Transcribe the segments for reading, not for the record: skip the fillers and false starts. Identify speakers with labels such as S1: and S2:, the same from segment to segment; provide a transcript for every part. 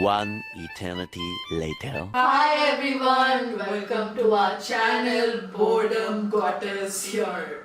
S1: One eternity later.
S2: Hi everyone, welcome to our channel. Boredom got us here.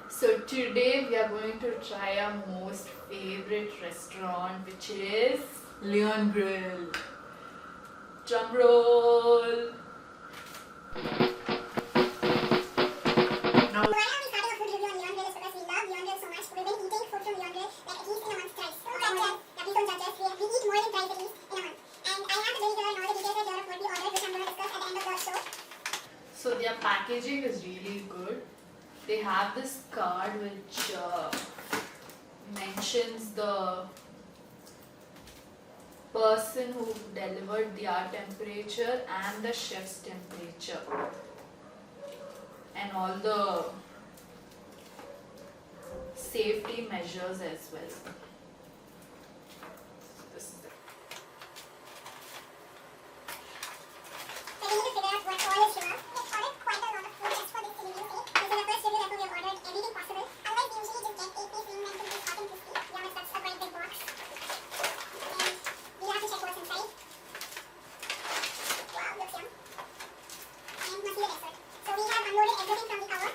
S2: So today we are going to try our most favorite restaurant, which is Leon Grill. Drum roll. Now,
S3: Why are we starting a food review on Leon Grill is because we love Leon Grill so much. We've been eating food from Leon Grill like at least in a month thrice. Please don't judge us. We eat more than thrice at least in a month. And I have the bill here and all the details are here of what we ordered, which I'm going to discuss at the end of the show.
S2: so their packaging is really good. They have this card which mentions the person who delivered their temperature and the chef's temperature and all the safety measures as well. This is it.
S3: So we need to figure out what all is here. We've ordered quite a lot of food just for this review sake. This is the first review that we have ordered everything possible. Otherwise we usually just get 8 piece wing and something hot and crispy. Yeah, but that's a quite big box. And we have to check what's inside. Wow, looks yum. And must be the dessert. So we have unloaded everything from the cover.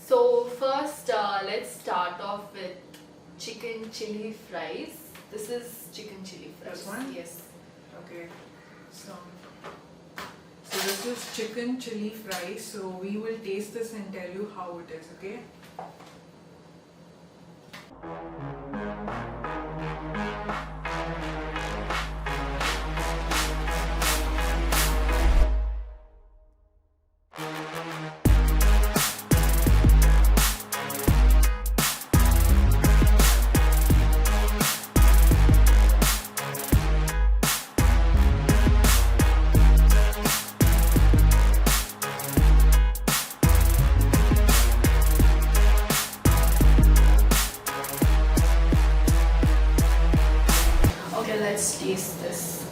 S2: So first, let's start off with chicken chili fries. This is chicken chili fries.
S4: This one?
S2: Yes.
S4: Okay, so this is chicken chili fries. So we will taste this and tell you how it is. Okay.
S2: Okay, let's taste this.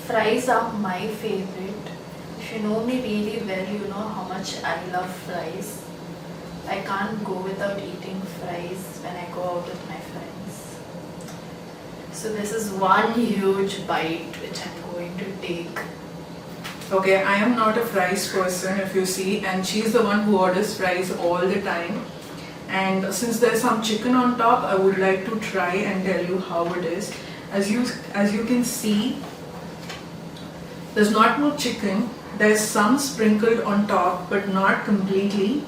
S2: Fries are my favorite. If you know me really well, you know how much I love fries. I can't go without eating fries when I go out with my friends. So this is one huge bite which I'm going to take.
S4: Okay, I am not a fries person, if you see, and she's the one who orders fries all the time. And since there's some chicken on top, I would like to try and tell you how it is. As you can see, there's not no chicken. There's some sprinkled on top, but not completely.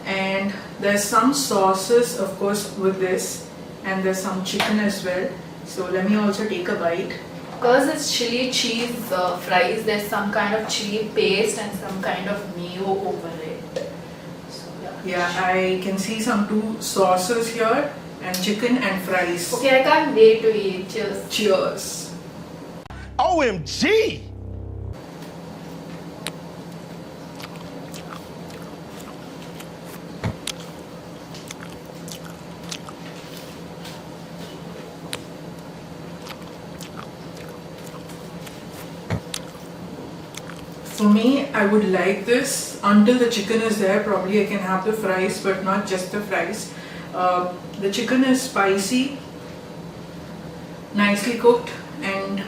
S4: And there's some sauces, of course, with this, and there's some chicken as well. So let me also take a bite.
S2: Because it's chili cheese fries, there's some kind of chili paste and some kind of mayo over it. So
S4: Yeah, I can see some two sauces here, and chicken and fries.
S2: Okay, I can't wait to eat. Cheers.
S4: Cheers.
S1: OMG!
S4: For me, I would like this until the chicken is there. Probably I can have the fries, but not just the fries. The chicken is spicy, nicely cooked, and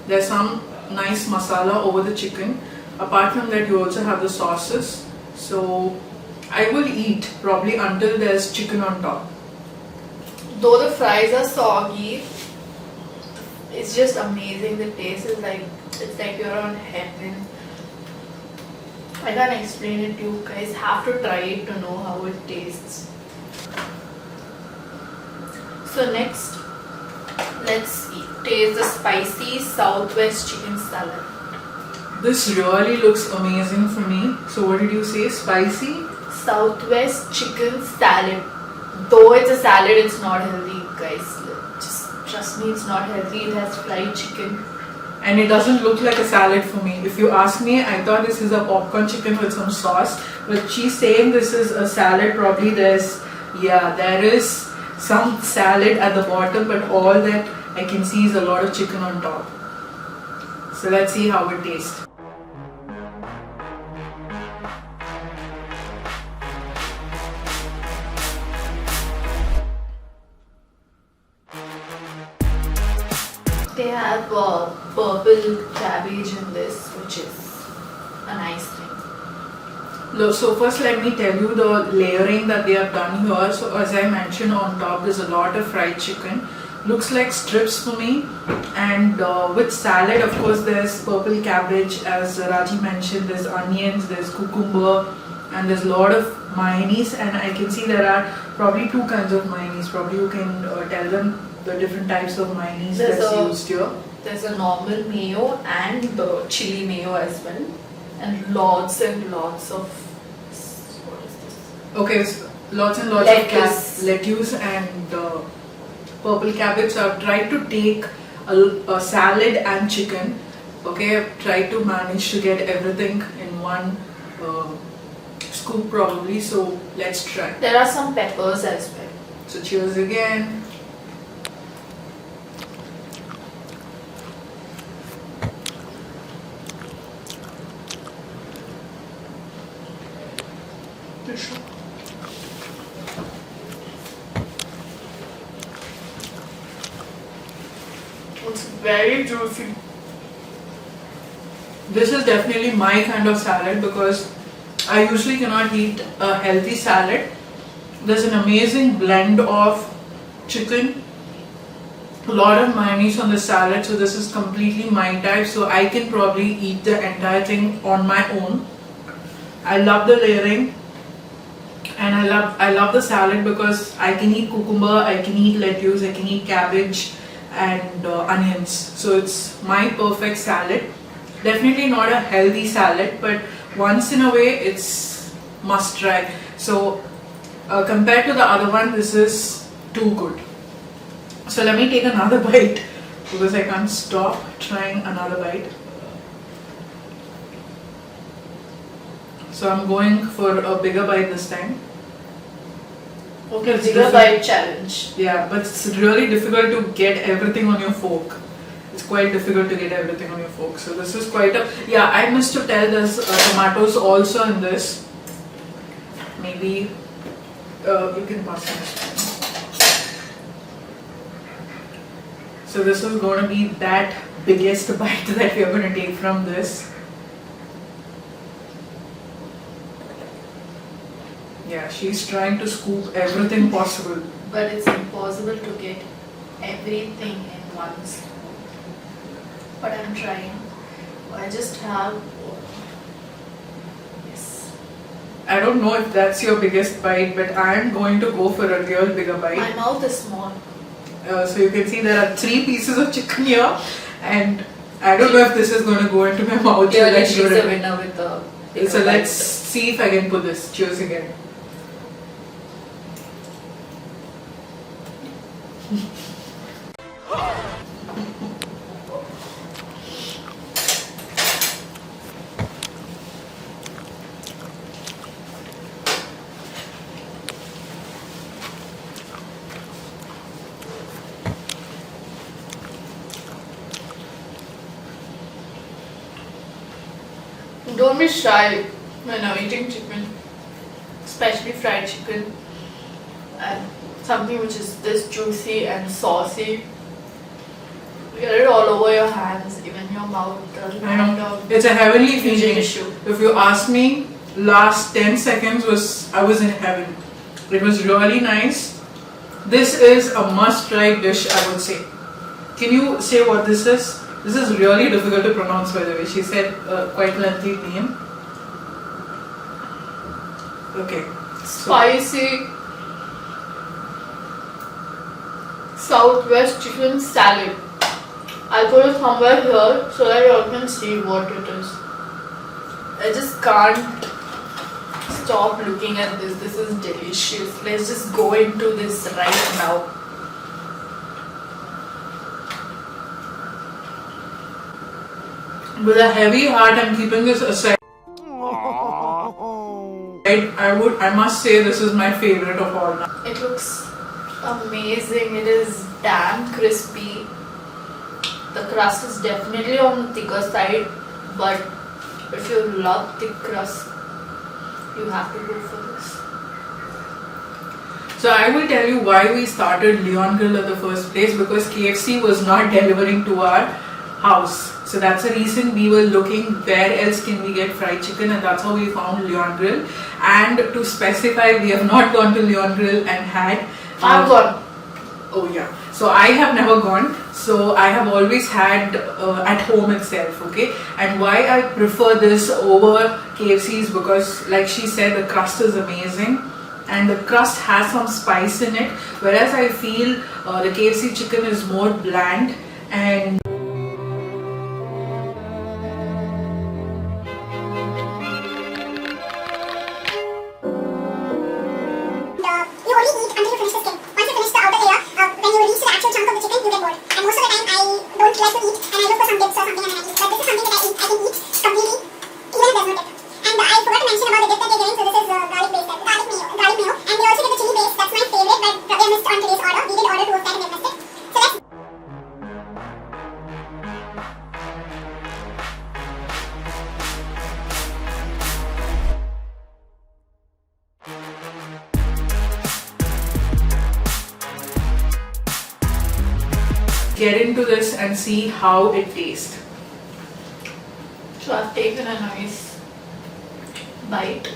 S4: there's some nice masala over the chicken. Apart from that, you also have the sauces. So I will eat probably until there's chicken on top.
S2: Though the fries are soggy, it's just amazing. The taste is like, it's like you're on heaven. I can't explain it to you guys. Have to try it to know how it tastes. So next, let's taste the spicy Southwest chicken salad.
S4: This really looks amazing for me. So what did you say? Spicy?
S2: Southwest chicken salad. Though it's a salad, it's not healthy, guys. Just trust me, it's not healthy. It has fried chicken.
S4: And it doesn't look like a salad for me. If you ask me, I thought this is a popcorn chicken with some sauce. But she's saying this is a salad. Probably there is some salad at the bottom, but all that I can see is a lot of chicken on top. So let's see how it tastes.
S2: They have purple cabbage in this, which is a nice thing.
S4: So first let me tell you the layering that they have done here. So as I mentioned, on top there's a lot of fried chicken. Looks like strips for me. And with salad, of course, there's purple cabbage, as Raji mentioned. There's onions, there's cucumber, and there's a lot of mayonnaise. And I can see there are probably two kinds of mayonnaise. Probably you can tell them the different types of mayonnaise that's used here.
S2: There's a normal mayo and the chili mayo as well. And lots of, what is this?
S4: Okay, so lots and lots
S2: Lettuce.
S4: of lettuce and purple cabbage. So I've tried to take a salad and chicken. Okay, I've tried to manage to get everything in one scoop probably. So let's try.
S2: There are some peppers as well.
S4: So cheers again.
S2: It's very juicy.
S4: This is definitely my kind of salad because I usually cannot eat a healthy salad. There's an amazing blend of chicken, a lot of mayonnaise on the salad, so this is completely my type, so I can probably eat the entire thing on my own. I love the layering and I love the salad because I can eat cucumber, I can eat lettuce, I can eat cabbage and onions. So it's my perfect salad. Definitely not a healthy salad, but once in a way it's must try. So compared to the other one, this is too good. So let me take another bite because I can't stop trying another bite. So I'm going for a bigger bite this time.
S2: Okay,
S4: It's
S2: bigger
S4: different.
S2: bite challenge.
S4: Yeah, but it's really difficult to get everything on your fork. It's quite difficult to get everything on your fork. So this is quite a... Yeah, I missed to tell there's tomatoes also in this. Maybe you can pass this. So this is going to be that biggest bite that we are going to take from this. Yeah, she's trying to scoop everything possible.
S2: But it's impossible to get everything in one scoop. But I'm trying. I just have... Yes.
S4: I don't know if that's your biggest bite, but I am going to go for a real bigger
S2: My
S4: bite.
S2: mouth is small.
S4: So you can see there are 3 pieces of chicken here, and I don't know if this is going to go into my mouth.
S2: Clearly she's a winner with the bigger
S4: So let's
S2: bite.
S4: see if I can pull this. Cheers again.
S2: Don't be shy when you're eating chicken, especially fried chicken, and something which is this juicy and saucy. Get it all over your hands, even your mouth. Doesn't
S4: I know.
S2: matter.
S4: It's a heavenly
S2: Huge
S4: feeling.
S2: issue.
S4: If you ask me, last 10 seconds I was in heaven. It was really nice. This is a must-try dish, I would say. Can you say what this is? This is really difficult to pronounce, by the way. She said quite lengthy name. Okay.
S2: Spicy Southwest chicken salad. I'll put it somewhere here so that you all can see what it is. I just can't stop looking at this. This is delicious. Let's just go into this right now.
S4: With a heavy heart, I'm keeping this aside. I must say this is my favorite of all now.
S2: It looks amazing. It is damn crispy. The crust is definitely on the thicker side, but if you love thick crust, you have to go for this.
S4: So I will tell you why we started Leon Grill at the first place, because KFC was not delivering to our house. So that's the reason we were looking where else can we get fried chicken, and that's how we found Leon Grill. And to specify, we have not gone to Leon Grill and had.
S2: I've gone.
S4: Oh yeah. So I have never gone. So I have always had at home itself, okay? And why I prefer this over KFC's, because like she said, the crust is amazing. And the crust has some spice in it. Whereas I feel the KFC chicken is more bland and
S3: you only eat until you finish the skin. Once you finish the outer layer, when you reach the actual chunk of the chicken, you get bored. And most of the time, I don't like to eat, and I look for some dips or something and then I eat. But this is something that I can eat completely, even if there's no dip. And I forgot to mention about the dip that they're giving, so this is garlic based dip, garlic mayo. And they also give the chili base, that's my favorite, but they missed on today's order. We did order 2 of that and they missed it. So let's
S4: get into this and see how it tastes.
S2: So I've taken a nice bite.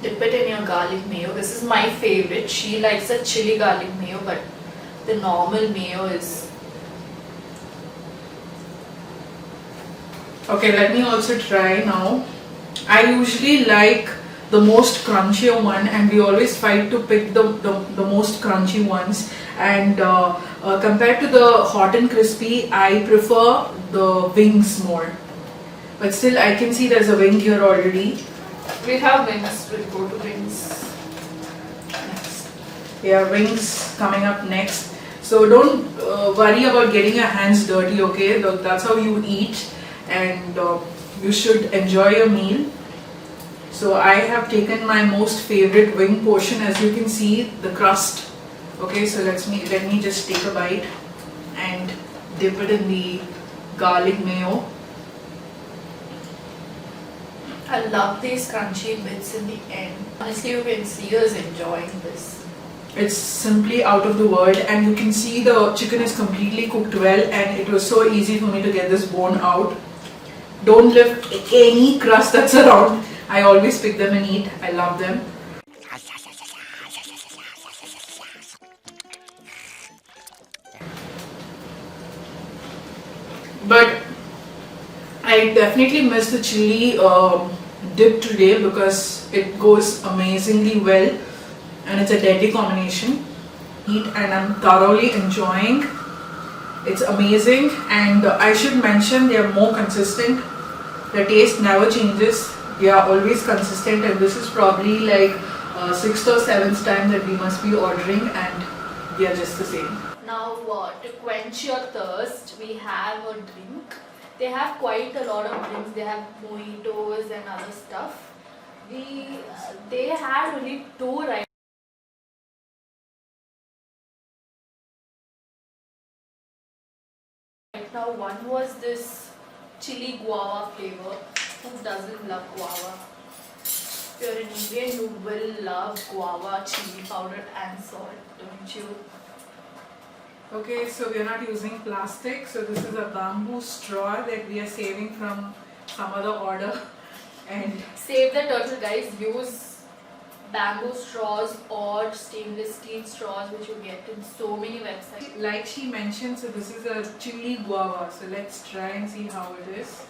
S2: Dip it in your garlic mayo. This is my favorite. She likes a chili garlic mayo, but the normal mayo is.
S4: Okay, let me also try now. I usually like the most crunchier one, and we always fight to pick the most crunchy ones. And compared to the hot and crispy, I prefer the wings more. But still, I can see there's a wing here already.
S2: We have wings. We'll go to wings next.
S4: Yeah, wings coming up next. So don't worry about getting your hands dirty, okay? That's how you eat, and you should enjoy your meal. So I have taken my most favorite wing portion. As you can see, the crust. Okay, so let me just take a bite and dip it in the garlic mayo.
S2: I love these crunchy bits in the end. Honestly, you can see us enjoying this.
S4: It's simply out of the world, and you can see the chicken is completely cooked well, and it was so easy for me to get this bone out. Don't lift any crust that's around. I always pick them and eat. I love them. But I definitely miss the chili dip today because it goes amazingly well, and it's a deadly combination. Eat, and I'm thoroughly enjoying. It's amazing, and I should mention they are more consistent. The taste never changes. They are always consistent, and this is probably like 6th or 7th time that we must be ordering, and they are just the same.
S2: Now, to quench your thirst, we have a drink. They have quite a lot of drinks. They have mojitos and other stuff. They had only 2 right now. One was this chili guava flavor. Who doesn't love guava? If you're an Indian, you will love guava, chili powder and salt, don't you?
S4: Okay, so we are not using plastic. So this is a bamboo straw that we are saving from some other order. And
S2: Save the turtle, guys. Use bamboo straws or stainless steel straws, which you get in so many websites.
S4: Like she mentioned, so this is a chili guava. So let's try and see how it is.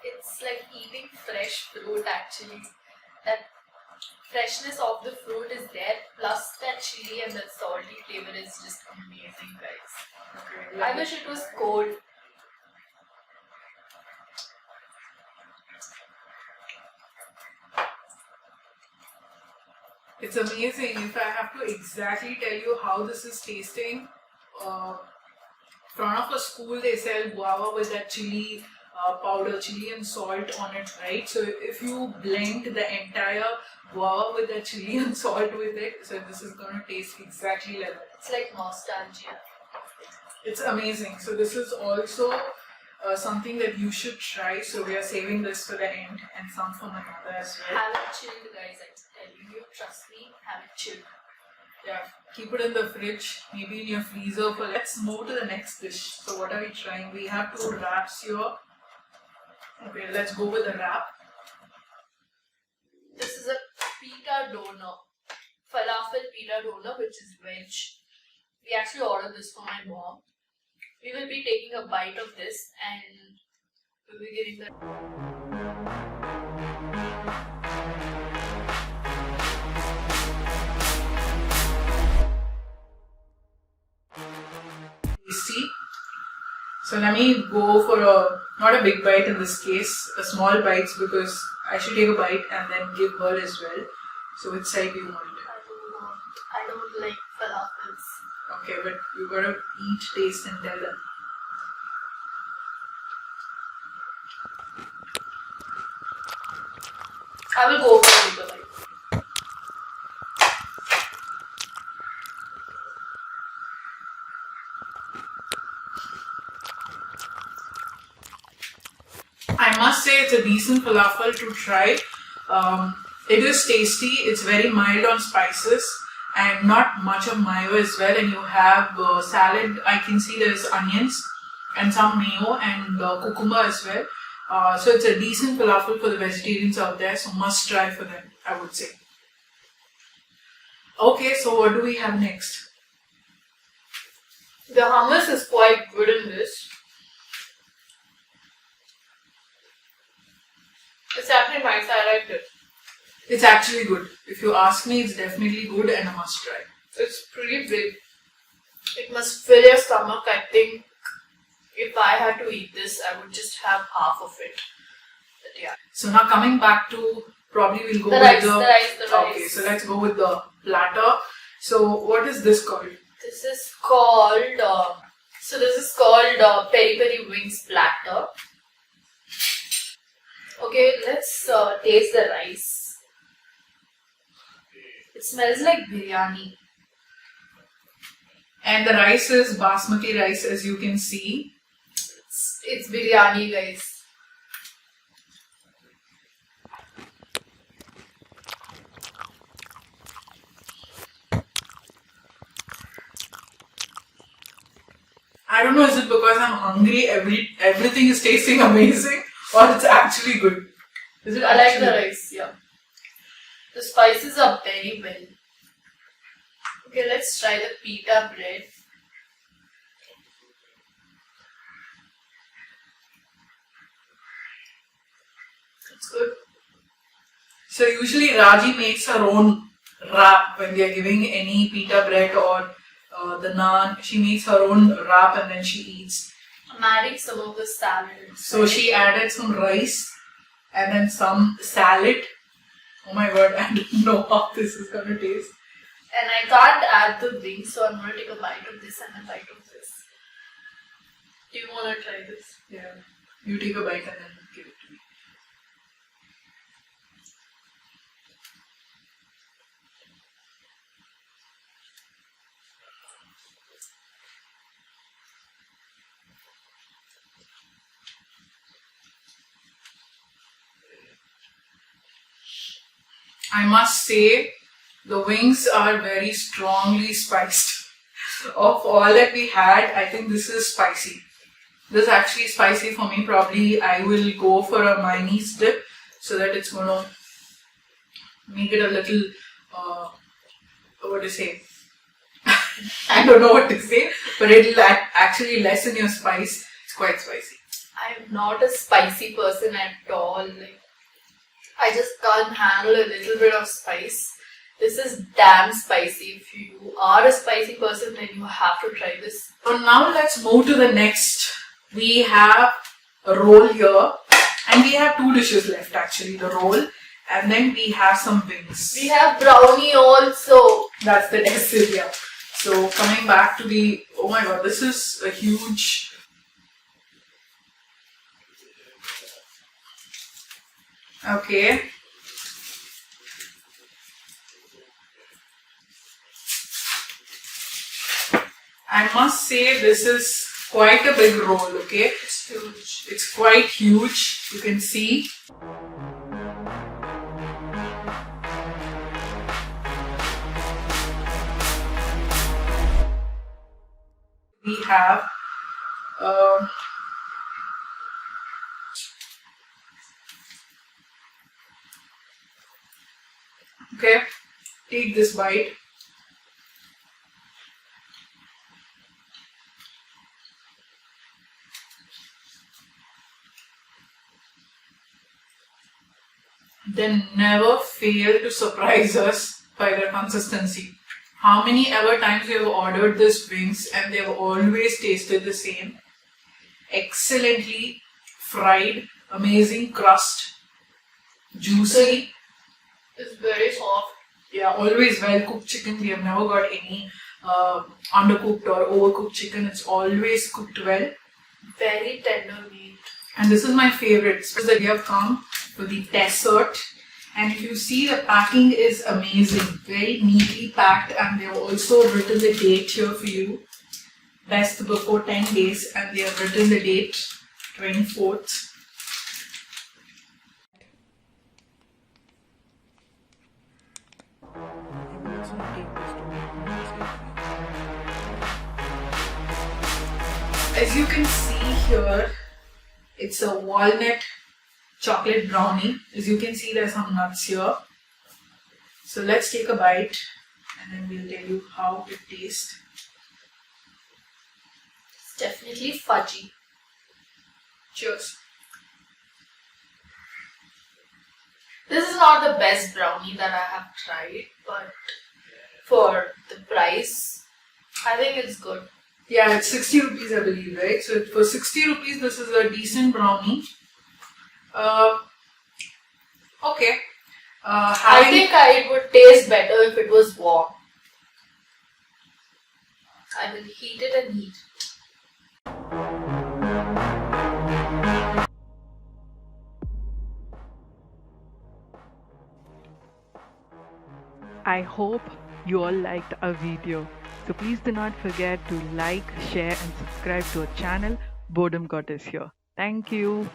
S2: It's like eating fresh fruit actually. That freshness of the fruit is there, plus that chili and that salty flavor is just amazing, guys.
S4: Okay,
S2: I wish it was cold.
S4: It's amazing. If I have to exactly tell you how this is tasting, front of a school they sell guava with that chili powder, chili and salt on it, right? So if you blend the entire guava with the chili and salt with it, so this is gonna taste exactly like that.
S2: It's like nostalgia.
S4: It's amazing. So this is also something that you should try. So we are saving this for the end and some for my mother as well.
S2: Have it chilled, guys. I'm telling you, trust me, have it chilled.
S4: Yeah, keep it in the fridge, maybe in your freezer. For let's move to the next dish. So what are we trying? We have 2 wraps here. Okay, let's go with the wrap.
S2: This is a pita doner, falafel pita doner, which is veg. We actually ordered this for my mom. We will be taking a bite of this and we'll be giving the.
S4: Tasty. So let me go for not a big bite in this case, a small bites because I should take a bite and then give her as well. So which side do you want?
S2: I don't like falafels.
S4: Okay, but you gotta eat, taste and tell them.
S2: I will go for a bigger bite.
S4: I must say it's a decent falafel to try. It is tasty, it's very mild on spices and not much of mayo as well, and you have salad. I can see there's onions and some mayo and cucumber as well. So it's a decent falafel for the vegetarians out there, so must try for them, I would say. Okay, so what do we have next?
S2: The hummus is quite good in this. It's actually nice, I liked it.
S4: It's actually good. If you ask me, it's definitely good and a must try.
S2: It's pretty big. It must fill your stomach. I think if I had to eat this, I would just have half of it. But yeah.
S4: So now coming back to, probably we'll go
S2: The
S4: with
S2: rice,
S4: the
S2: the rice.
S4: Okay, so let's go with the platter. So what is this called?
S2: This is called peri peri wings platter. Okay, let's taste the rice. It smells like biryani.
S4: And the rice is basmati rice, as you can see.
S2: It's biryani, guys.
S4: I don't know, is it because I'm hungry, everything is tasting amazing, or it's actually good? Is it
S2: I like
S4: actually
S2: the rice, yeah. The spices are very well. Okay, let's try the pita bread. It's good.
S4: So usually Raji makes her own wrap when we are giving any pita bread or the naan. She makes her own wrap and then she eats.
S2: I'm adding some of the salad.
S4: So she added some rice and then some salad. Oh my god, I don't know how this is gonna taste.
S2: And I can't add the wings, so I'm gonna take a bite of this and a bite of this. Do you wanna try this?
S4: Yeah. You take a bite and then give it to me. I must say, the wings are very strongly spiced. of all that we had, I think this is spicy. This is actually spicy for me. Probably I will go for a mayonnaise dip so that it's going to make it a little, what to say? I don't know what to say, but it'll actually lessen your spice. It's quite spicy.
S2: I'm not a spicy person at all. Like, I just can't handle a little bit of spice. This is damn spicy. If you are a spicy person, then you have to try this.
S4: So now let's move to the next. We have a roll here, and we have two dishes left actually, the roll, and then we have some wings.
S2: We have brownie also.
S4: That's the next area. So coming back to the, oh my god, this is a huge, okay. I must say this is quite a big roll, okay?
S2: It's huge.
S4: It's quite huge, you can see. We have okay, take this bite. They never fail to surprise us by their consistency. How many ever times we have ordered this wings and they've always tasted the same. Excellently fried, amazing crust, juicy.
S2: It's very soft.
S4: Yeah, always well cooked chicken. We have never got any undercooked or overcooked chicken. It's always cooked well.
S2: Very tender meat.
S4: And this is my favorite. So that we have come for the dessert. And if you see, the packing is amazing. Very neatly packed, and they have also written the date here for you. Best before 10 days, and they have written the date 24th. As you can see here, it's a walnut chocolate brownie. As you can see, there's some nuts here. So let's take a bite and then we'll tell you how it tastes.
S2: It's definitely fudgy.
S4: Cheers.
S2: This is not the best brownie that I have tried, but for the price, I think it's good.
S4: Yeah, it's 60 rupees, I believe, right? So for 60 rupees, this is a decent brownie. Okay.
S2: I think it would taste better if it was warm. I will heat it and eat it.
S5: I hope you all liked our video. So please do not forget to like, share and subscribe to our channel. Boredom Goddess here. Thank you.